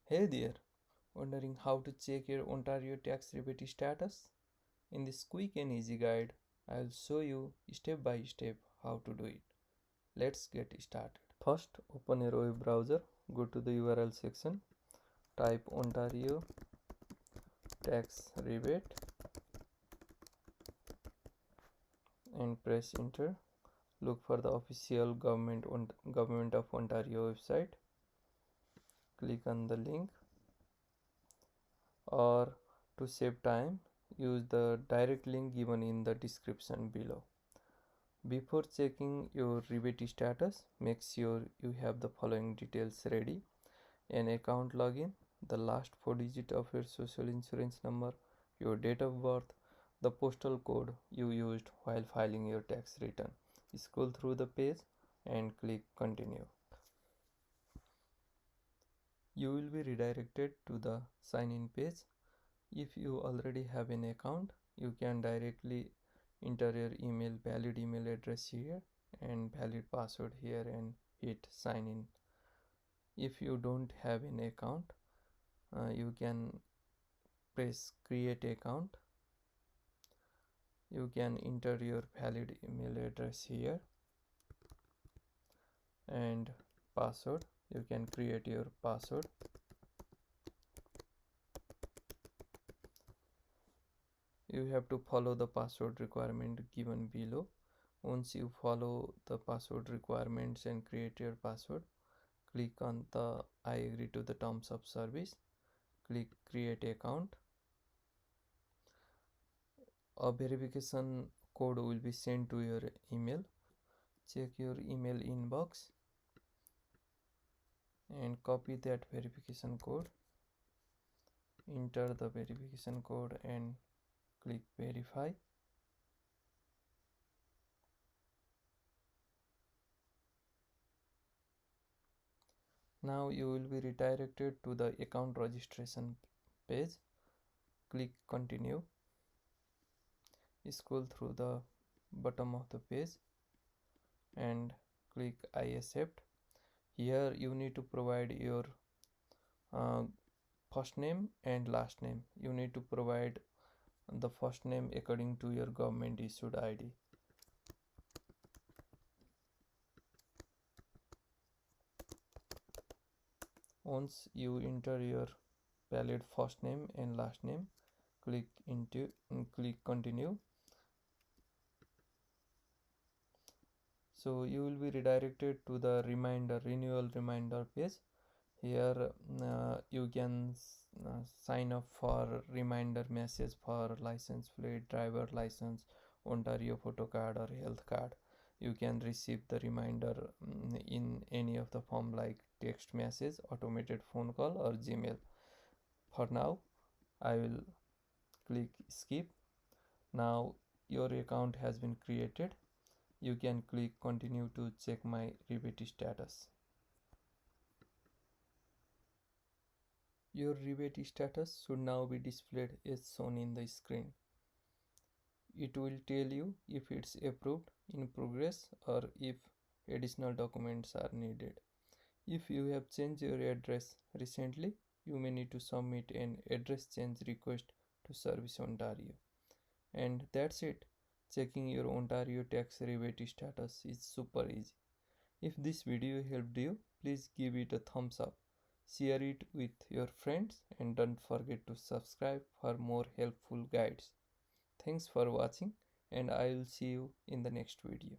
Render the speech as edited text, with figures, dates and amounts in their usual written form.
Hey there, wondering how to check your Ontario tax rebate status? In this quick and easy guide, I'll show you step by step how to do it. Let's get started. First, open your web browser, go to the URL section, type Ontario tax rebate and press enter. Look for the official Government of Ontario website. Click on the link, or to save time, use the direct link given in the description below. Before checking your rebate status, make sure you have the following details ready: an account login, the last four digits of your social insurance number, your date of birth, the postal code you used while filing your tax return. Scroll through the page and click continue. You will be redirected to the sign in page. If you already have an account, you can directly enter your valid email address here and valid password here and hit sign in. If you don't have an account, you can press create account. You can enter your valid email address here and password. You can create your password. You have to follow the password requirement given below. Once you follow the password requirements and create your password, click on the I agree to the terms of service. Click create account. A verification code will be sent to your email. Check your email inbox and copy that verification code. Enter the verification code and click verify. Now you will be redirected to the account registration page. Click continue. Scroll through the bottom of the page and click I accept. Here you need to provide your uh, first name and last name. You need to provide the first name according to your government issued ID. Once you enter your valid first name and last name, click continue. So you will be redirected to the renewal reminder page. Here you can sign up for reminder message for license plate, driver license, Ontario photo card or health card. You can receive the reminder in any of the form like text message, automated phone call or Gmail. For now, I will click skip. Now your account has been created. You can click continue to check my rebate status. Your rebate status should now be displayed as shown in the screen. It will tell you if it's approved, in progress, or if additional documents are needed. If you have changed your address recently, you may need to submit an address change request to Service Ontario. And that's it. Checking your Ontario tax rebate status is super easy. If this video helped you, please give it a thumbs up. Share it with your friends and don't forget to subscribe for more helpful guides. Thanks for watching and I will see you in the next video.